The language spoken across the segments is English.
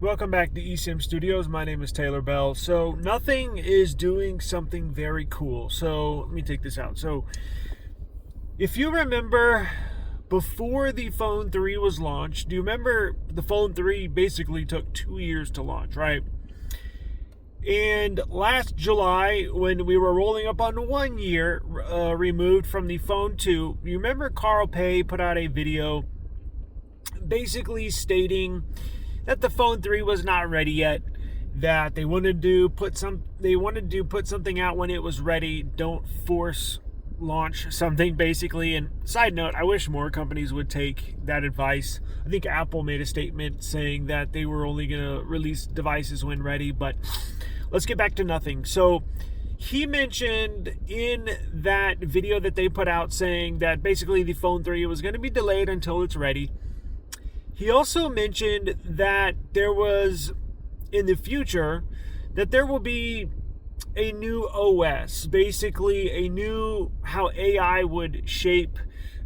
Welcome back to eSIMstudios. My name is Taylor Bell. So Nothing is doing something very cool. So let me take this out. So if you remember, before the Phone 3 was launched, do you remember the Phone 3 basically took 2 years to launch, right? And last July, when we were rolling up on 1 year removed from the Phone 2, you remember Carl Pei put out a video basically stating that the Phone 3 was not ready yet, that they wanted to put something out when it was ready. Don't force launch something, basically. And side note, I wish more companies would take that advice. I think Apple made a statement saying that they were only going to release devices when ready, but let's get back to Nothing. So he mentioned in that video that they put out saying that basically the Phone 3 was going to be delayed until it's ready. He also mentioned that there was, in the future, that there will be a new OS, basically a new, how AI would shape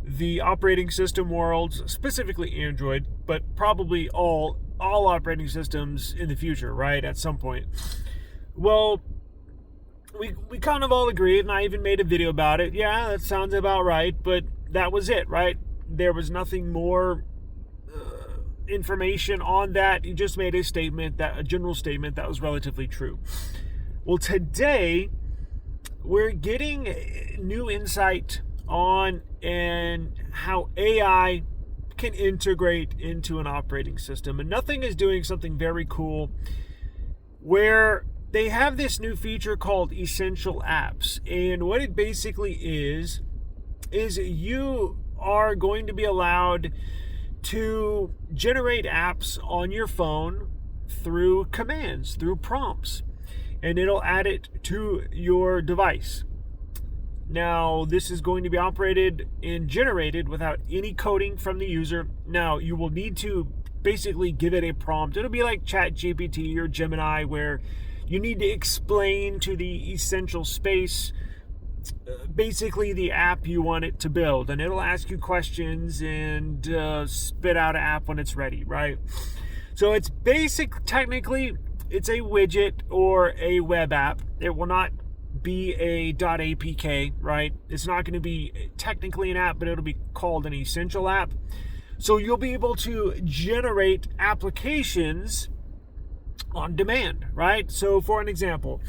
the operating system worlds, specifically Android, but probably all operating systems in the future, right, at some point. Well, we kind of all agreed, and I even made a video about it. Yeah, that sounds about right, but that was it, right? There was nothing more information on that. He just made a general statement that was relatively true. Well, today we're getting new insight on and how AI can integrate into an operating system. And Nothing is doing something very cool where they have this new feature called Essential Apps. And what it basically is you are going to be allowed to generate apps on your phone through commands, through prompts, and it'll add it to your device. Now, this is going to be operated and generated without any coding from the user. Now, you will need to basically give it a prompt. It'll be like ChatGPT or Gemini, where you need to explain to the essential space basically the app you want it to build, and it'll ask you questions and spit out an app when it's ready, right? So it's technically it's a widget or a web app. It will not be a .apk, right? It's not going to be technically an app, but it'll be called an essential app. So you'll be able to generate applications on demand, right? So for an example,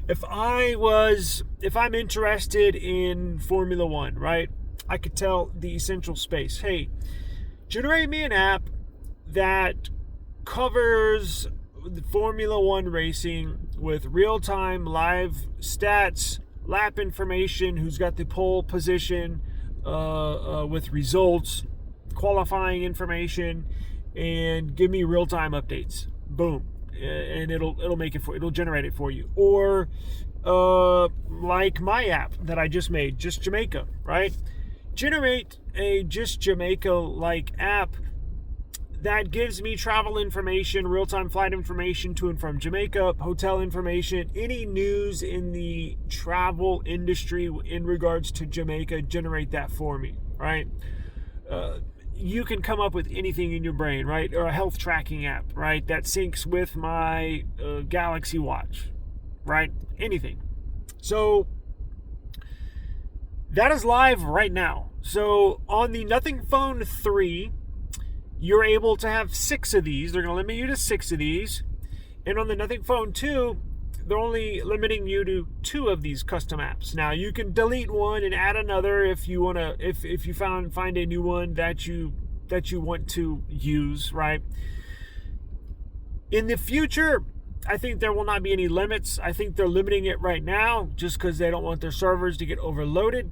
if I'm interested in Formula One, right, I could tell the essential space, hey, generate me an app that covers the Formula One racing with real-time live stats, lap information, who's got the pole position, with results, qualifying information, and give me real-time updates. Boom. And it'll generate it for you. Or like my app that I just made, Just Jamaica, right? Generate a Just Jamaica like app that gives me travel information, real-time flight information to and from Jamaica, hotel information, any news in the travel industry in regards to Jamaica, generate that for me, right? You can come up with anything in your brain, right? Or a health tracking app, right? That syncs with my Galaxy Watch, right? Anything. So that is live right now. So on the Nothing Phone 3, you're able to have 6 of these. They're going to limit you to 6 of these. And on the Nothing Phone 2, they're only limiting you to 2 of these custom apps. Now, you can delete one and add another if you want to, if you find a new one that you want to use, right? In the future, I think there will not be any limits. I think they're limiting it right now just because they don't want their servers to get overloaded.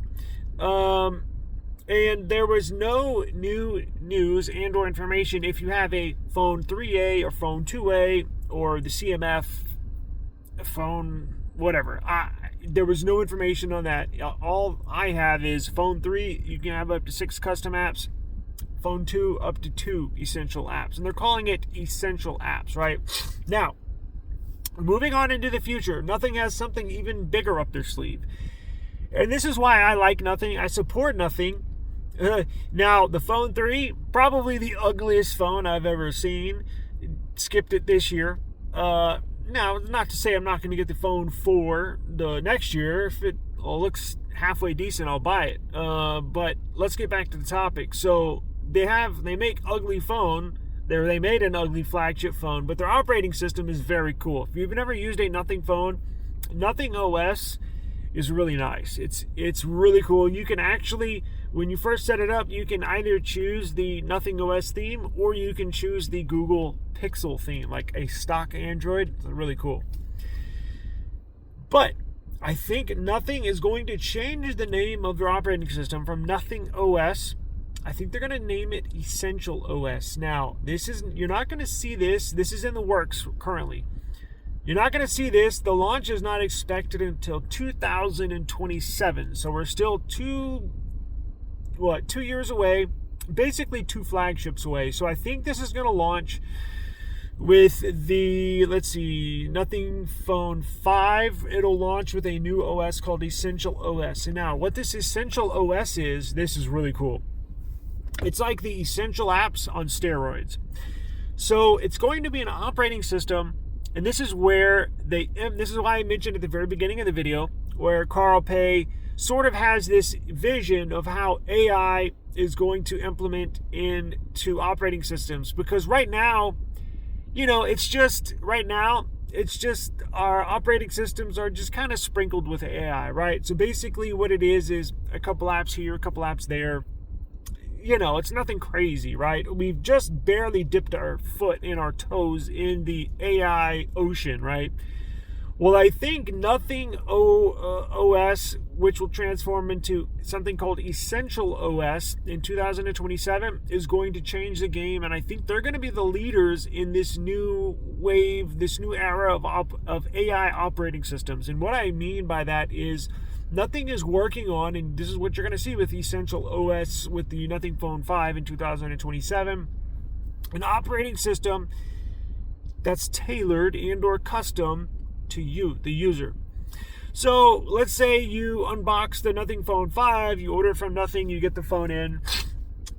And there was no new news and or information if you have a Phone 3A or Phone 2A or the CMF phone, whatever. There was no information on that. All I have is Phone 3, you can have up to 6 custom apps. Phone 2, up to 2 essential apps. And they're calling it essential apps, right? Now, moving on into the future, Nothing has something even bigger up their sleeve. And this is why I like Nothing. I support Nothing. Now, the Phone 3, probably the ugliest phone I've ever seen. skipped it this year. Now, not to say I'm not going to get the phone for the next year. If it looks halfway decent, I'll buy it. But let's get back to the topic. So they make ugly phone. They made an ugly flagship phone, but their operating system is very cool. If you've never used a Nothing phone, Nothing OS is really nice. It's really cool. You can actually, when you first set it up, you can either choose the Nothing OS theme or you can choose the Google Pixel theme, like a stock Android. It's really cool. But I think Nothing is going to change the name of their operating system from Nothing OS. I think they're going to name it Essential OS. Now, you're not going to see this. This is in the works currently. You're not going to see this. The launch is not expected until 2027. So we're still 2 years away, basically 2 flagships away. So I think this is going to launch with the, Nothing Phone 5. It'll launch with a new OS called Essential OS. And now, what this Essential OS is, this is really cool. It's like the Essential apps on steroids. So it's going to be an operating system, and this is why I mentioned at the very beginning of the video, where Carl Pei sort of has this vision of how AI is going to implement into operating systems. Because right now, it's just our operating systems are just kind of sprinkled with AI, right? So basically what it is a couple apps here, a couple apps there. It's nothing crazy, right? We've just barely dipped our foot in our toes in the AI ocean, right? Well, I think Nothing OS, which will transform into something called Essential OS in 2027, is going to change the game. And I think they're going to be the leaders in this new wave, this new era of AI operating systems. And what I mean by that is, Nothing is working on, and this is what you're going to see with Essential OS with the Nothing Phone 5 in 2027, an operating system that's tailored and or custom to you, the user. So let's say you unbox the Nothing Phone 5, you order it from Nothing, you get the phone in,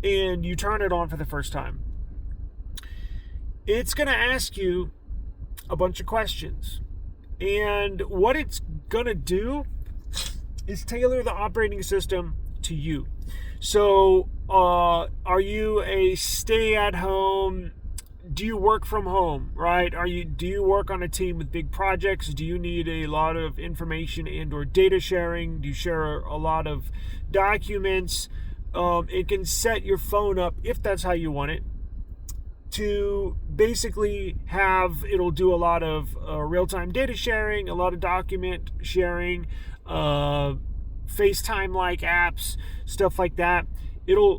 and you turn it on for the first time. It's going to ask you a bunch of questions. And what it's going to do is tailor the operating system to you. So, are you a stay-at-home? Do you work from home, right? Do you work on a team with big projects? Do you need a lot of information and or data sharing? Do you share a lot of documents? It can set your phone up, if that's how you want it, to basically it'll do a lot of real-time data sharing, a lot of document sharing, FaceTime-like apps, stuff like that. It'll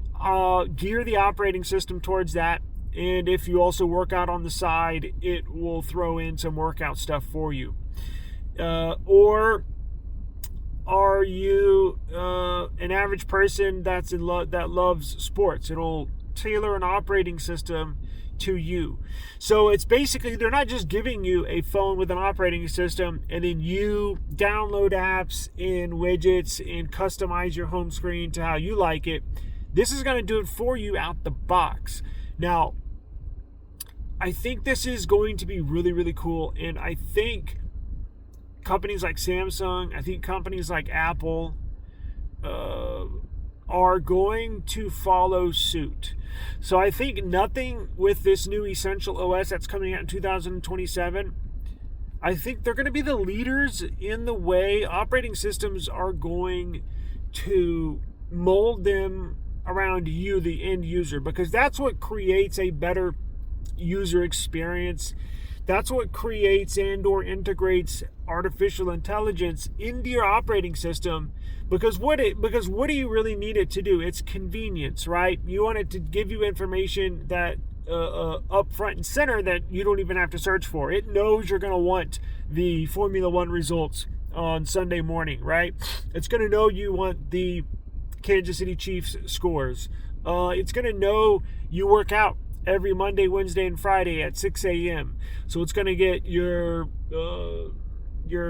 gear the operating system towards that. And if you also work out on the side, it will throw in some workout stuff for you. Or are you an average person that loves sports? It'll tailor an operating system to you. So it's basically, they're not just giving you a phone with an operating system and then you download apps and widgets and customize your home screen to how you like it. This is going to do it for you out the box. Now, I think this is going to be really, really cool. And I think companies like Samsung, I think companies like Apple are going to follow suit. So I think Nothing with this new Essential OS that's coming out in 2027, I think they're going to be the leaders in the way operating systems are going to mold them around you, the end user, because that's what creates a better user experience. That's what creates and or integrates artificial intelligence into your operating system. Because what do you really need it to do? It's convenience, right? You want it to give you information that up front and center that you don't even have to search for. It knows you're going to want the Formula One results on Sunday morning, right? It's going to know you want the Kansas City Chiefs scores. It's going to know you work out every Monday, Wednesday, and Friday at 6 a.m. So it's going to get your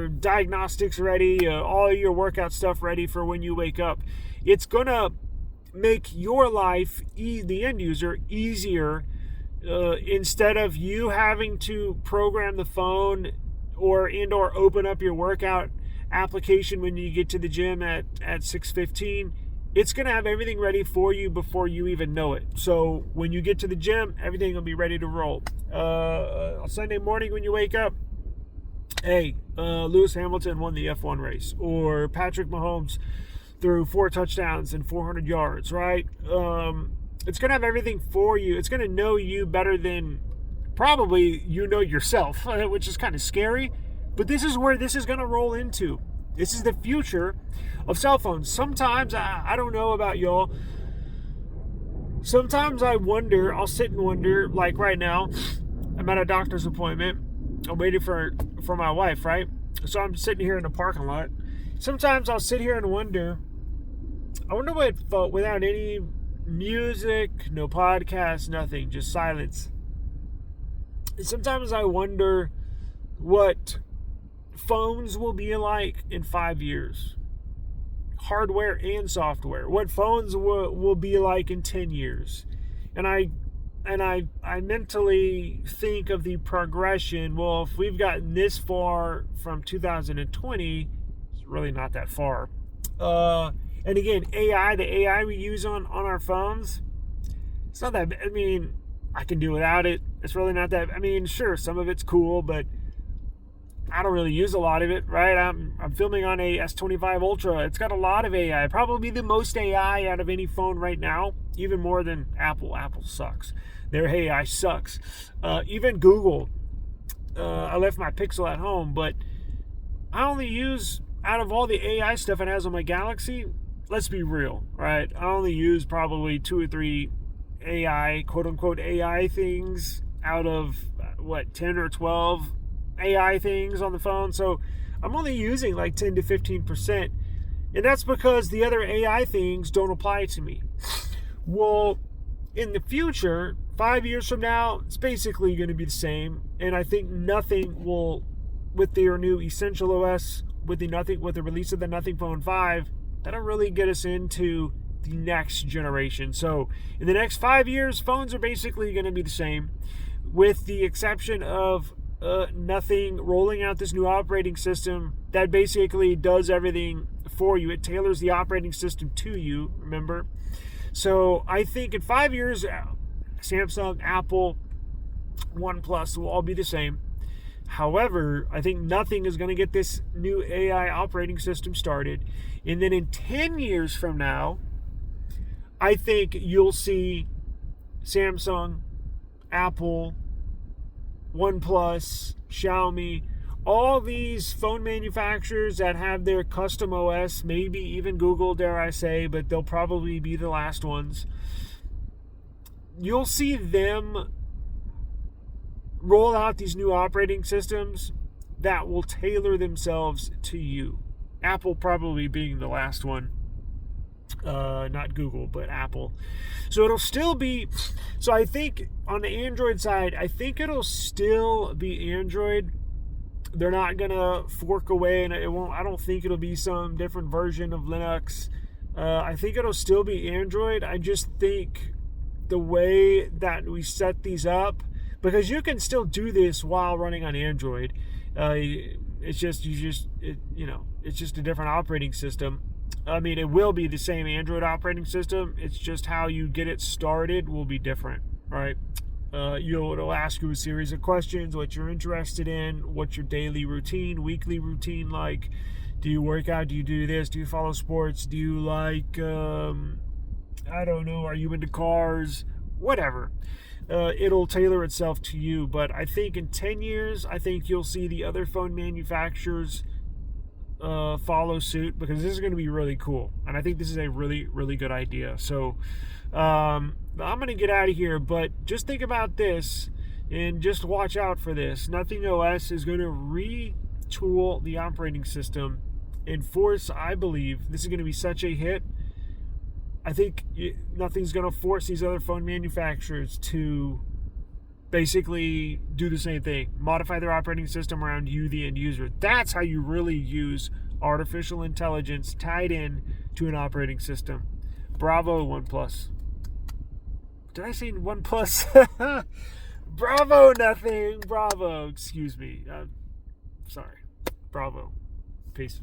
diagnostics ready, all your workout stuff ready for when you wake up. It's going to make your life, the end user, easier instead of you having to program the phone or open up your workout application when you get to the gym at 6:15, it's going to have everything ready for you before you even know it. So when you get to the gym, everything will be ready to roll. Sunday morning when you wake up, hey, Lewis Hamilton won the F1 race, or Patrick Mahomes threw 4 touchdowns and 400 yards, right? It's going to have everything for you. It's going to know you better than probably you know yourself, which is kind of scary. But this is where this is going to roll into. This is the future of cell phones. Sometimes, I don't know about y'all, sometimes I wonder, I'll sit and wonder, like right now, I'm at a doctor's appointment. I'm waiting for my wife, right? So I'm sitting here in the parking lot. Sometimes I'll sit here and wonder, I wonder what it felt without any music, no podcast, nothing, just silence. And sometimes I wonder what phones will be like in 5 years. Hardware and software. What phones will be like in 10 years. And I mentally think of the progression. Well, if we've gotten this far from 2020, it's really not that far. And again, AI, the AI we use on our phones, it's not that, I mean, I can do without it. It's really not that, I mean, sure, some of it's cool, but I don't really use a lot of it, right? I'm filming on a S25 Ultra. It's got a lot of AI, probably the most AI out of any phone right now, even more than Apple. Apple sucks. Their AI sucks. Even Google. I left my Pixel at home, but I only use, out of all the AI stuff it has on my Galaxy, let's be real, right? I only use probably 2 or 3 AI, quote-unquote AI things out of, 10 or 12 AI things on the phone. So I'm only using like 10 to 15%. And that's because the other AI things don't apply to me. Well, in the future, 5 years from now, it's basically going to be the same. And I think nothing will, with their new Essential OS, with the release of the Nothing Phone 5, that'll really get us into the next generation. So in the next 5 years, phones are basically going to be the same, with the exception of Nothing rolling out this new operating system that basically does everything for you. It tailors the operating system to you, remember? So I think in 5 years, Samsung, Apple, OnePlus will all be the same. However, I think Nothing is going to get this new AI operating system started. And then in 10 years from now, I think you'll see Samsung, Apple, OnePlus, Xiaomi, all these phone manufacturers that have their custom OS, maybe even Google, dare I say, but they'll probably be the last ones. You'll see them roll out these new operating systems that will tailor themselves to you. Apple probably being the last one. Not Google, but Apple. So it'll still be, so I think on the Android side, I think it'll still be Android. They're not gonna fork away, and I don't think it'll be some different version of Linux. I think it'll still be Android. I just think the way that we set these up, because you can still do this while running on Android. It's just a different operating system. I mean, it will be the same Android operating system. It's just how you get it started will be different, right? It'll ask you a series of questions, what you're interested in, what's your daily routine, weekly routine like. Do you work out? Do you do this? Do you follow sports? Do you like, I don't know, are you into cars? Whatever. It'll tailor itself to you. But I think in 10 years, I think you'll see the other phone manufacturers follow suit, because this is going to be really cool, and I think this is a really, really good idea. So I'm going to get out of here, but just think about this and just watch out for this. Nothing OS is going to retool the operating system and force, I believe, this is going to be such a hit. I think Nothing's going to force these other phone manufacturers to basically do the same thing, modify their operating system around you, the end user. That's how you really use artificial intelligence tied in to an operating system. Bravo, OnePlus. Did I say OnePlus? Bravo, nothing. Bravo. Excuse me. Sorry. Bravo. Peace.